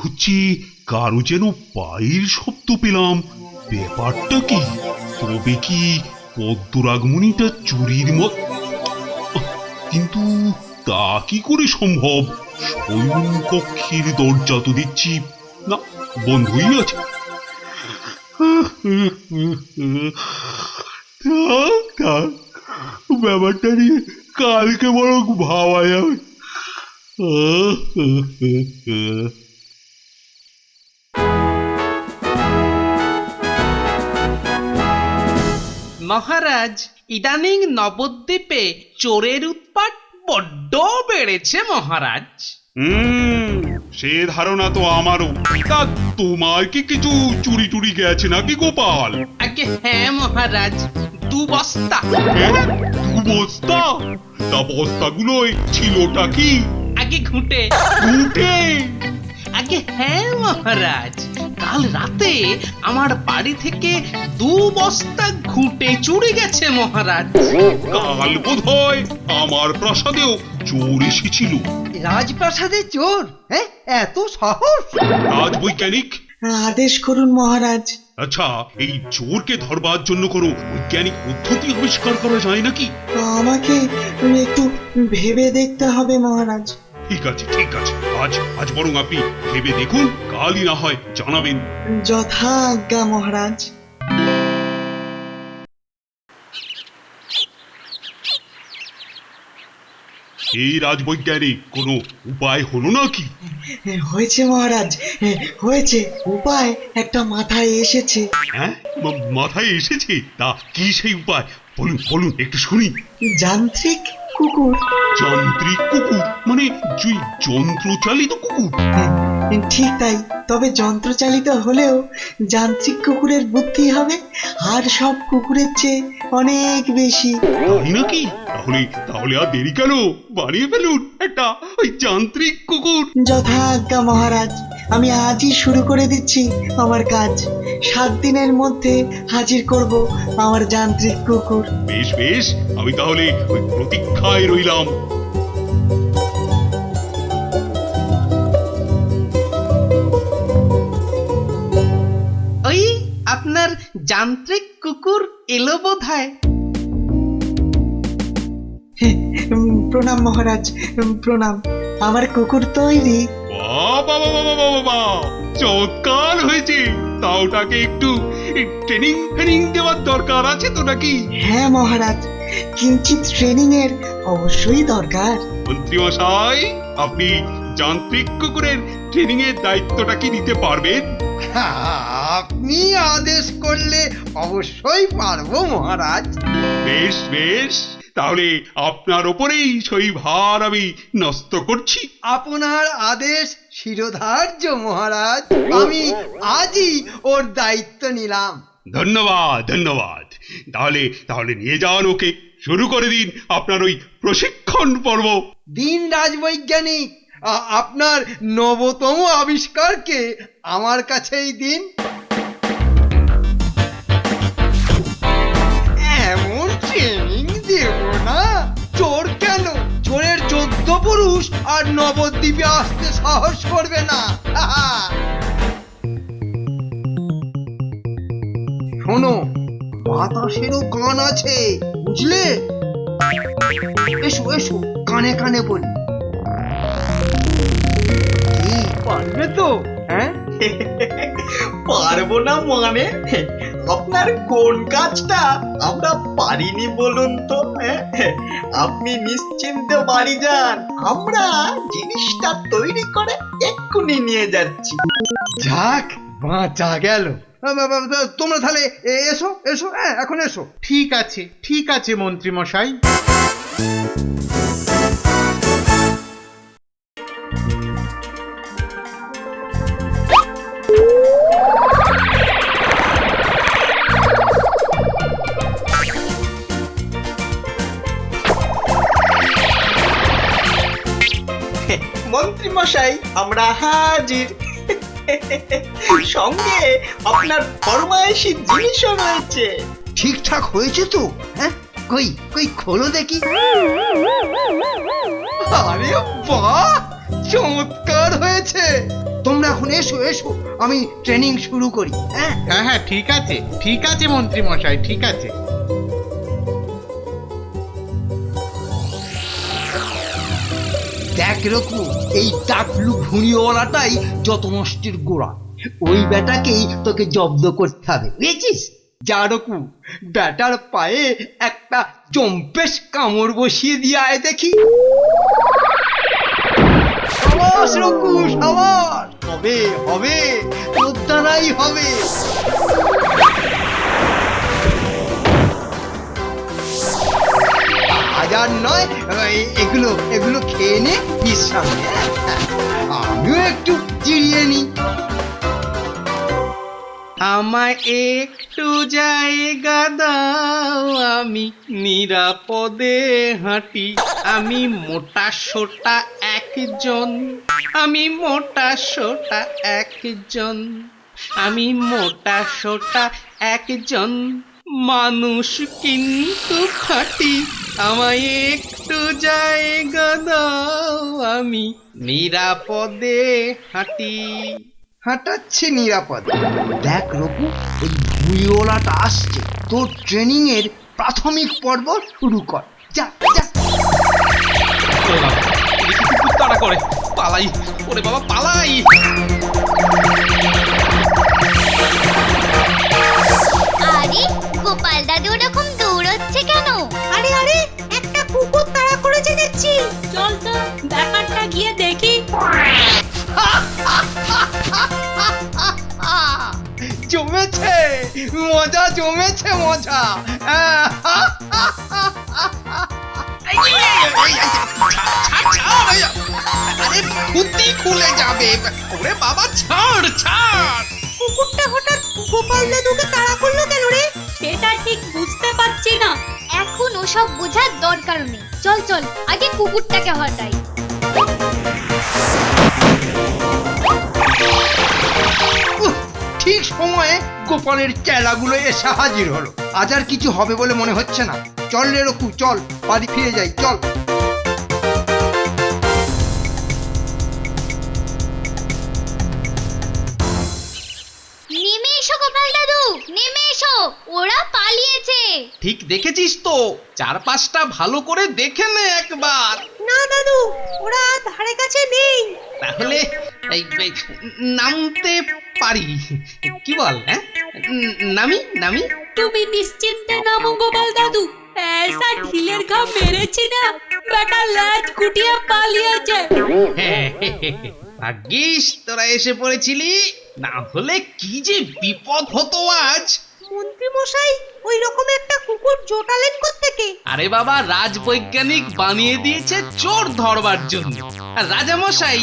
হচ্ছে কারো যেন পায়ের শব্দ পেলাম। ব্যাপারটা কি? তবে কি পদ্মরাগমণিটা চুরির মত? কিন্তু তা কি করে সম্ভব? শয়ন কক্ষের দরজা তো দেখছি না, বন্ধই আছে। থাক থাক, ব্যাপারটা নিয়ে কালকে বরং ভাবা যাবে। মহারাজ, ইদানিং নবদ্বীপে চোরের উৎপাত বড্ড বেড়েছে মহারাজ। সে ধারণা তো আমারও। তা তোমার কি কিছু চুরি টুরি গেছে নাকি গোপাল? আগে হ্যাঁ মহারাজ, 2 বস্তা। হ্যাঁ, 2 বস্তা? তা বস্তাগুলোয় ছিলটা কি? আগে ঘুঁটে। উঠে আগে হ্যাঁ মহারাজ, কাল রাতে আমার বাড়ি থেকে 2 বস্তা ঘুঁটে চুরি গেছে মহারাজ। কাল বোধ হয় আমার প্রাসাদেও চোর এসেছিল। রাজপ্রাসাদে চোর? হ্যাঁ, এত সাহস? রাজবৈজ্ঞানিক, আদেশ করুন মহারাজ। আচ্ছা এই চোরকে ধরবার জন্য কোনো বৈজ্ঞানিক পদ্ধতি আবিষ্কার করা যায় নাকি? আমাকে একটু ভেবে দেখতে হবে মহারাজ। ঠিক আছে ঠিক আছে, আজ আজ বরং আপনি ভেবে দেখুন, কালই না হয় জানাবেন। যথা আজ্ঞা মহারাজ। এই রাজবৈজ্ঞানিক, কোনো উপায় হলো নাকি? হয়েছে মহারাজ, হয়েছে। উপায় একটা মাথায় এসেছে। হ্যাঁ, মাথায় এসেছে? তা কি সেই উপায়? বলুন বলুন, একটু শুনি। যান্ত্রিক কুকুর। যান্ত্রিক কুকুর মানে যন্ত্রচালিত কুকুর? ঠিক তাই, তবে যন্ত্রচালিত হলেও যান্ত্রিক কুকুরের বুদ্ধি হবে আর সব কুকুরের চেয়ে অনেক বেশি। তাই নাকি? তাহলে তাহলে আর দেরি কেন? বানিয়ে ফেলুন একটা ওই যান্ত্রিক কুকুর। যথা আজ্ঞা মহারাজ, আমি আজই শুরু করে দিচ্ছি আমার কাজ। 7 দিনের মধ্যে হাজির করব আমার যান্ত্রিক কুকুর। বেশ বেশ, আমি তাহলে ওই প্রতীক্ষায় রইলাম। ওই আপনার যান্ত্রিক কুকুর এলো বোধহয়। প্রণাম মহারাজ, প্রণাম। আমার কুকুর তৈরি। বাহ বাহ বাহ বাহ বাহ বাহ, চমৎকার হয়েছে। তা ওটাকে একটু ট্রেনিং ফ্রেনিং দেওয়ার দরকার আছে তো নাকি? হ্যাঁ মহারাজ, কিঞ্চিত ট্রেনিং এর অবশ্যই দরকার। মন্ত্রী মশাই, আপনি যান্ত্রিক কুকুরের ট্রেনিং এর দায়িত্বটা কি নিতে পারবেন? আপনি আদেশ করলে অবশ্যই পারবো মহারাজ। বেশ বেশ, তাহলে আপনার ওপরেই সেই ভার আমি ন্যস্ত করছি। আপনার আদেশ শিরোধার্য মহারাজ। আমি আজই ওর দায়িত্ব নিলাম। ধন্যবাদ ধন্যবাদ। তাহলে তাহলে নিয়ে যান ওকে, শুরু করে দিন আপনার ওই প্রশিক্ষণ পর্ব। দিন রাজবৈজ্ঞানিক, আপনার নবতম আবিষ্কারকে আমার কাছেই দিন। এমন ট্রেনিং দেব না, চোর কেন, চোরের 14 পুরুষ আর নবদ্বীপে আসতে সাহস করবে না। শোনো, বাতাসেরও কান আছে, বুঝলে? এসো এসো, কানে কানে বলি। কি পারবে তো? হ্যাঁ, পারবো না মানে? আপনার কোন কাজটা আমরা পারিনি বলুন তো? আপনি নিশ্চিন্তে বাড়ি যান, আমরা জিনিসটা তৈরি করে এক্ষুনি নিয়ে যাচ্ছি। যাক, বাঁচা গেল। তোমরা তাহলে এসো এসো, হ্যাঁ এখন এসো। ঠিক আছে মন্ত্রী মশাই। মন্ত্রী মশাই, আমরা হাজির। সঙ্গে আপনার ফরমায়েশি জিনিসও রয়েছে। ঠিকঠাক হয়েছে তো? হ্যাঁ, কই কই খোলো দেখি। আরে বাহ, চমৎকার হয়েছে। তোমরা এখন এসো এসো, আমি ট্রেনিং শুরু করি। হ্যাঁ হ্যাঁ হ্যাঁ, ঠিক আছে মন্ত্রী মশাই, ঠিক আছে। দেখ রকু, এই টাকলু ঘুড়িওয়ালাটাই যত নষ্টের গোড়া। ওই বেটাকেই তোকে জব্দ করতে হবে, বুঝেছিস? যা রকু, বেটার পায়ে একটা চম্পেশ কামড় বসিয়ে দিয়ে আয় দেখি। সাবাস রকু, সাবাস! হবে হবে, তোর দ্বারাই হবে। হাজার নয়, এগুলো এগুলো খেয়ে নে, বিশ্রাম নে। আমিও একটু জিরিয়ে নি। আমায় একটু জায়গা দাও, আমি নিরাপদে হাঁটি। আমি মোটা সোটা একজন, আমি মোটা সোটা একজন, আমি মোটা সোটা একজন মানুষ কিন্তু খাঁটি। আমায় একটু জায়গা দাও, আমি নিরাপদে হাঁটি। হাঁটাচ্ছি নিরাপদ। দেখ রঘু, ওই ভুঁইওয়ালাটা আসছে, তোর ট্রেনিং এর প্রাথমিক পর্ব শুরু কর। যা যা। ওরে বাবা, দেখি কুকুর তাড়া করে, পালাই। ওরে বাবা, পালাই। আরে গোপাল দাদু ওরকম দৌড়চ্ছে কেন? আরে আরে একটা কুকুর তাড়া করেছে দেখছি। চল তো ব্যাপারটা গিয়ে দেখি। জমেছে মজা, জমেছে মজা। আরে খুঁটি খুলে যাবে। ওরে বাবা, ছাড় ছাড়। কুকুরটা হঠাৎ গোপাল দাদুকে তাড়া করলো কেন রে? সেটা ঠিক বুঝতে পারছি না। এখন ওসব বোঝার দরকার নেই। চল চল, আগে কুকুরটাকে হটাই। ঠিক সময়ে গোপালের চেলাগুলো এসে হাজির হলো। আজ আর কিছু হবে বলে মনে হচ্ছে না। চল রে রঘু, চল বাড়ি ফিরে যাই, চল। নেমে এসো গোপাল দাদু, নেমে এসো, ওরা পালিয়েছে। ঠিক দেখেছিস তো? চারপাশটা ভালো করে দেখে নে একবার। না দাদু, ওরা ধারে কাছে নেই। তাহলে এই নামতে পারি, কি বল? হ্যাঁ, নামি নামি। তুমি নিশ্চিন্তে নামো গোপাল দাদু। ऐसा ঢিলের ঘা মেরেছি না, বেটা লাজ গুটিয়ে পালিয়েছে। ভাগ্যিস তোরা এসে পড়েছিলি, না হলে কি যে বিপদ হতো আজ। মন্ত্রী মশাই ওই রকম একটা কুকুর জোটালেন কোত্থেকে? আরে বাবা, রাজবৈজ্ঞানিক বানিয়ে দিয়েছে চোর ধরবার জন্য। আর রাজামশাই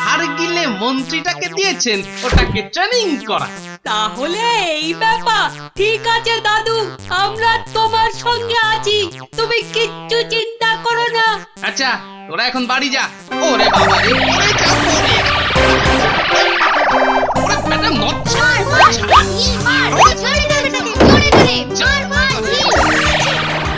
হার গিলে মন্ত্রীটাকে দিয়েছেন ওটাকে ট্রেনিং করা। তাহলে এই ব্যাপার। ঠিক আছে দাদু, আমরা তোমার সঙ্গে আছি, তুমি কিচ্ছু চিন্তা করো না। আচ্ছা, তোরা এখন বাড়ি যা। ওরে বাবা রে, ওরে যা, ওরে। ওরে বেটা, মরছে।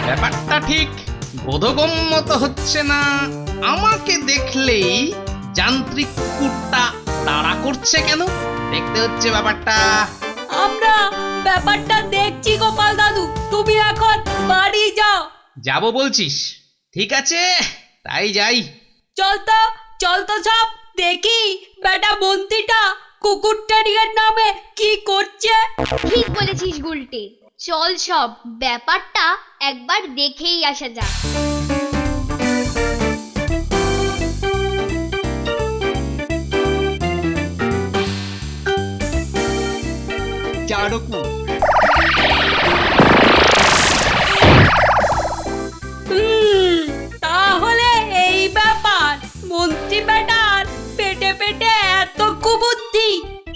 ব্যাপারটা ঠিক বোধগম্য তো হচ্ছে না। আমাকে দেখলেই যান্ত্রিক কুকুরটা তাড়া করছে কেন? দেখতে হচ্ছে ব্যাপারটা। আমরা ব্যাপারটা দেখছি গোপাল দাদু, তুমি এখন বাড়ি যাও। যাবো বলছিস? ঠিক আছে, তাই যাই। চল তো সব দেখি বেটা মন্ত্রীটা কুকুরটা নিয়ে নামে কি করছে। ঠিক বলেছিস গুলটে, চল সব ব্যাপারটা একবার দেখেই আসা যাক। যা রঘু। তাহলে এই ব্যাপার। মন্ত্রী বেটার পেটে পেটে এত কুবুদ্ধি।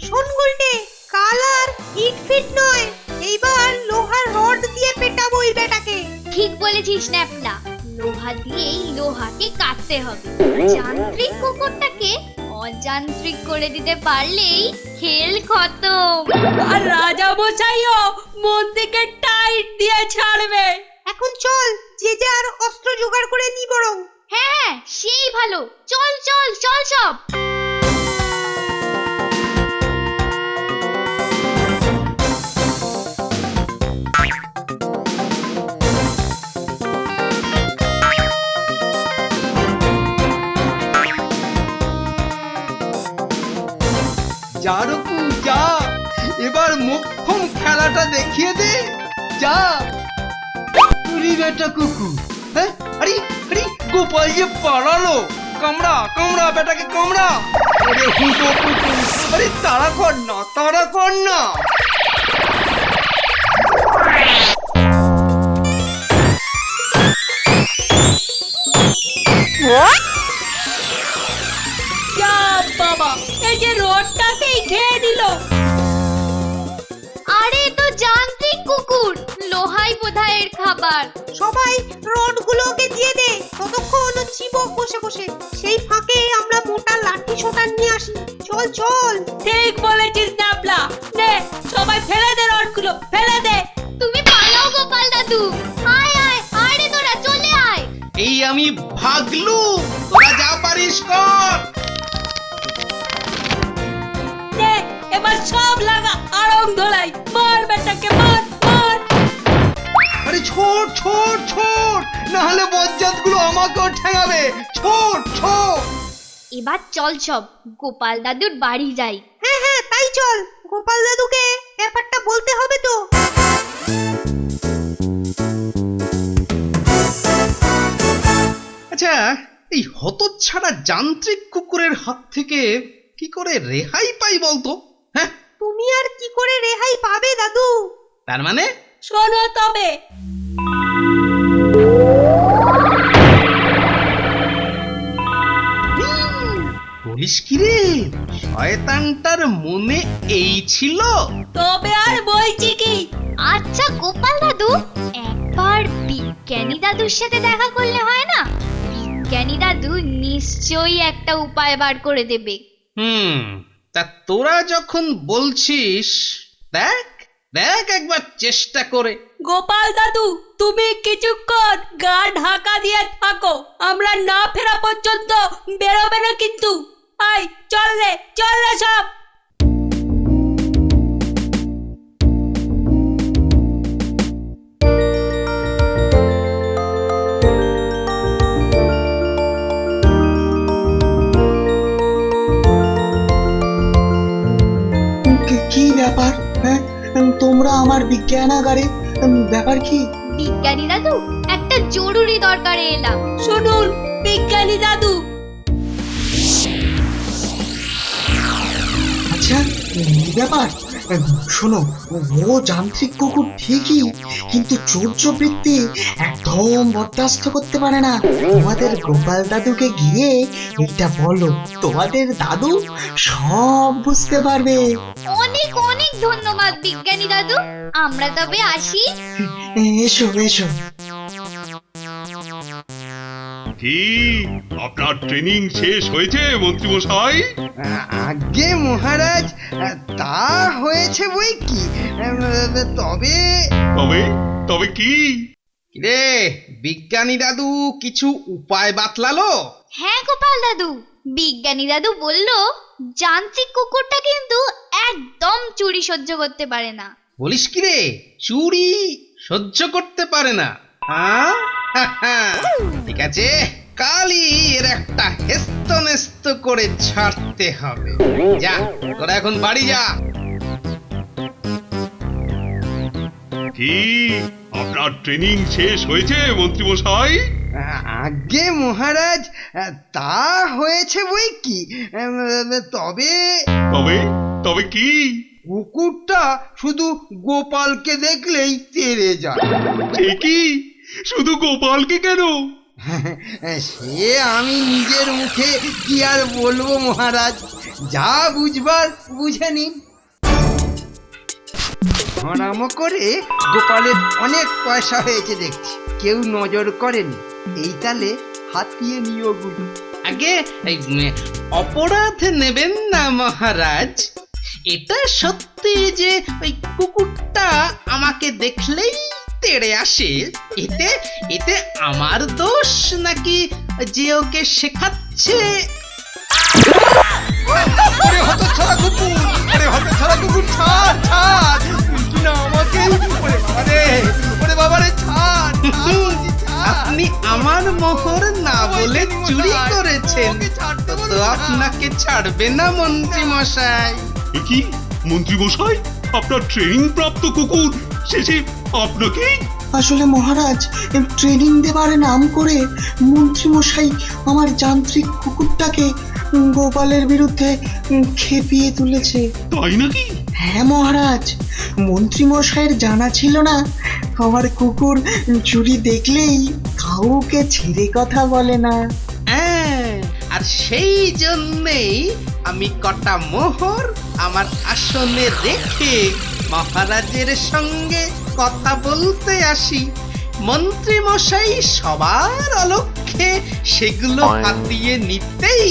শোন গুলটে, কাল আর ইট ফিট নয়, এইবার লোহার রড দিয়ে পেটাবো এই বেটাকে। ঠিক বলেছিস ন্যাপলা, লোহা দিয়েই লোহাকে কাটতে হবে। যান্ত্রিক কুকুরটাকে অযান্ত্রিক করে দিতে পারলেই খেল খতম। আর রাজা মশাইও মন্ত্রীকে টাইট দিয়ে ছাড়বে। এখন চল, যে যার অস্ত্র জোগাড় করে নি বরং। হ্যাঁ হ্যাঁ, সেই ভালো। চল চল চল সব। যা রকু যা, এবার মোক্ষম খেলাটা দেখিয়ে দে, যা। উরি বেটা কুকুর, হ্যাঁ, আরে আরে গোপাল যে পালালো, কামড়া কামড়া বেটাকে কামড়া। আরে হুটো কুকুর, আরে তাড়া কর না, তাড়া কর না। যা বাবা, এই যে রডটাকেই খেয়ে দিল। আরে তো যান্ত্রিক কুকুর, লোহাই বোধহয় এর খাবার। সবাই রডগুলোকে দিয়ে দে, ততক্ষণ চিবক বসে বসে। সেই ফাঁকে আমরা মোটা লাঠি সোটা নিয়ে আসি। চল চল। ঠিক বলেছিস নাবলা, নে সবাই ফেলে দে রডগুলো, ফেলে দে। তুমি পালাও গোপাল দাদু, আয় আয় আয় রে তোরা চলে আয়। এই আমি ভাগলু, তোরা যা পারিস কর। নে এবার সব লাগা আরং ধলাই, মার বেটাকে মার মার। আরে ছোট ছোট ছোট, না হলে বজ্জাতগুলো আমাকেও ঠেঙাবে। ছোট ছোট। এবার চল সব গোপাল দাদুর বাড়ি যাই। হ্যাঁ হ্যাঁ তাই চল, গোপাল দাদুকে ব্যাপারটা বলতে হবে তো। আচ্ছা, এই হতচ্ছাড়া যান্ত্রিক কুকুরের হাত থেকে কি করে রেহাই পাই বলতো? হ্যাঁ, তুমি আর কি করে রেহাই পাবে দাদু? তার মানে শোনো তবে। বলিস কি রে, শয়তানটার মনে এই ছিল? তবে আর বলছি কি, আচ্ছা গোপাল দাদু, একবার বিজ্ঞানী দাদুর সাথে দেখা করলে হয় না? বিজ্ঞানী দাদু নিশ্চয়ই একটা উপায় বার করে দেবে। তা তোরা যখন বলছিস, দেখ দেখ একবার চেষ্টা করে। গোপাল দাদু তুমি কিছুক্ষণ গা ঢাকা দিয়ে থাকো, আমরা না ফেরা পর্যন্ত বেরোবে না কিন্তু। আয় চল রে সব। কি ব্যাপার? হ্যাঁ, তোমরা আমার বিজ্ঞানাগারে, ব্যাপার কি? বিজ্ঞানী দাদু, একটা জরুরি দরকারে এলাম। শুনুন বিজ্ঞানী দাদু। আচ্ছা, এই ব্যাপার। শোনো, ও যান্ত্রিক কুকুর ঠিকই, কিন্তু চৌর্যবৃত্তি একদম বরদাস্ত করতে পারে না। তোমাদের গোপাল দাদুকে গিয়ে এইটা বলো, তোমাদের দাদু সব বুঝতে পারবে। অনেক অনেক ধন্যবাদ বিজ্ঞানী দাদু, আমরা তবে আসি। এসো এসো। কি আপনার ট্রেনিং শেষ হয়েছে মন্ত্রীমশাই? আগে মহারাজ, তা হয়েছে বই কি, তবে তবে তবে কি? রে বিজ্ঞানী দাদু কিছু উপায় বাতলালো? হ্যাঁ গোপাল দাদু, বিজ্ঞানী দাদু বলল যান্ত্রিক কুকুরটা কিন্তু একদম চুরি সহ্য করতে পারে না। বলিস কি রে, চুরি সহ্য করতে পারে না? হ্যাঁ, ঠিক আছে, কালই এর একটা হেস্ত নেস্ত করে ছাড়তে হবে। যা তোরা এখন বাড়ি যা। কি আপনার ট্রেনিং শেষ হয়েছে মন্ত্রীমশাই? আগে মহারাজ, তা হয়েছে বই কি, তবে তবে তবে কি? কুকুরটা শুধু গোপালকে দেখলেই তেড়ে যায়। ঠিকই, শুধু গোপালকে কেন? সে আমি নিজের মুখে কি আর বলবো মহারাজ, যা বুঝবার বুঝে নিন। ধরামো করে গোপালের অনেক পয়সা হয়েছে দেখছি, কেউ নজর করেনি। এই তালে হাতিয়ে নিও গুলি। আগে এই অপরাধ নেবেন না মহারাজ, এটা সত্যি যে ওই কুকুরটা আমাকে দেখলেই তেড়ে আসে, এতে এতে আমার দোষ নাকি যে ওকে শেখাচ্ছে? আরে হতচ্ছাড়া কুকুর, আরে হতচ্ছাড়া কুকুর, ছাড় ছাড়, তুই না আমাকে, ওরে বাবা রে, ছাড় ছাড় বলছি, ছাড়। আপনি আমার মোহর না বলে চুরি করেছেন, তো আপনাকে ছাড়বে না মন্ত্রী মশাই। এ কি মন্ত্রী মশাই, আপনার ট্রেনিং প্রাপ্ত কুকুর শেষে আপনাকেই? আসলে মহারাজ, ট্রেনিং দেবার নাম করে মন্ত্রী মশাই আমার যান্ত্রিক কুকুরটাকে গোপালের বিরুদ্ধে খেপিয়ে তুলেছে। তাই নাকি? হ্যাঁ মহারাজ, মন্ত্রী মশাইয়ের জানা ছিল না আমার কুকুর চুরি দেখলেই কাউকে ছেড়ে কথা বলে না। হ্যাঁ, আর সেই জন্যেই আমি কটা মোহর আমার আসনে রেখে মহারাজের সঙ্গে কথা বলতে আসি। মন্ত্রী মশাই সবার অলক্ষ্যে সেগুলো হাতিয়ে নিতেই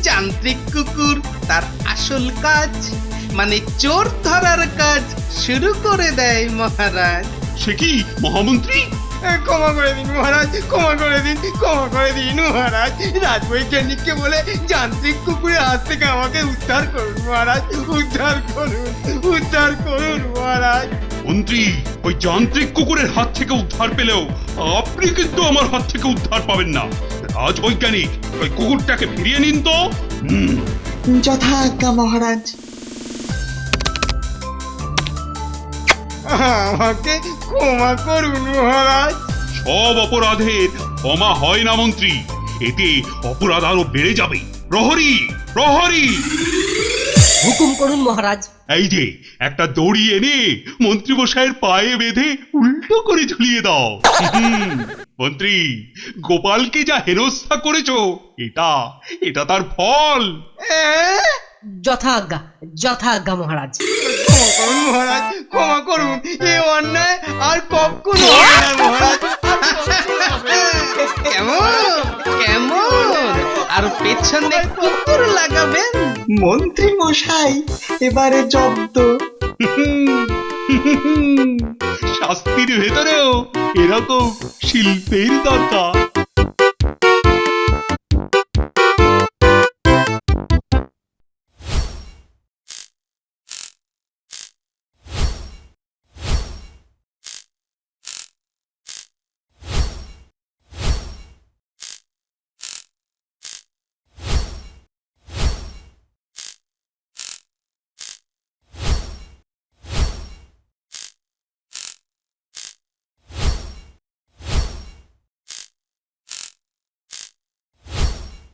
যান্ত্রিক কুকুর তার আসল কাজ মানে চোর ধরার কাজ শুরু করে দেয় মহারাজ। সে কি মহামন্ত্রী? ক্ষমা করে দিন মহারাজ, ক্ষমা করে দিন, ক্ষমা করে দিন মহারাজ। রাজবৈজ্ঞানিককে বলে যান্ত্রিক কুকুরের হাত থেকে আমাকে উদ্ধার করুন মহারাজ, উদ্ধার করুন, উদ্ধার করুন মহারাজ। মন্ত্রী, ওই যান্ত্রিক কুকুরের হাত থেকে উদ্ধার পেলেও আপনি কিন্তু আমার হাত থেকে উদ্ধার পাবেন না। রাজবৈজ্ঞানিক, ওই কুকুরটাকে ফিরিয়ে নিন তো। যথা আজ্ঞা মহারাজ। আমাকে ক্ষমা করুন মহারাজ। সব অপরাধের ক্ষমা হয় না মন্ত্রী, এতে অপরাধ আরো বেড়ে যাবে। প্রহরী, প্রহরী! হুকুম করুন মহারাজ। এই যে একটা দড়ি এনে মন্ত্রী মশাইয়ের পায়ে বেঁধে উল্টো করে ঝুলিয়ে দাও। মন্ত্রী, গোপালকে যা হেনস্থা করেছো, এটা এটা তার ফল। যথা আজ্ঞা মহারাজ। ক্ষমা করুন মহারাজ, ক্ষমা করুন। এই অন্যায় আর কখনো হবে না মহারাজ। কেমন কেমন আর পেছনে কুকুর লাগাবেন? মন্ত্রী মশাই এবারে জব্দ। শাস্তির ভেতরেও এরকম শিল্পের দরকার।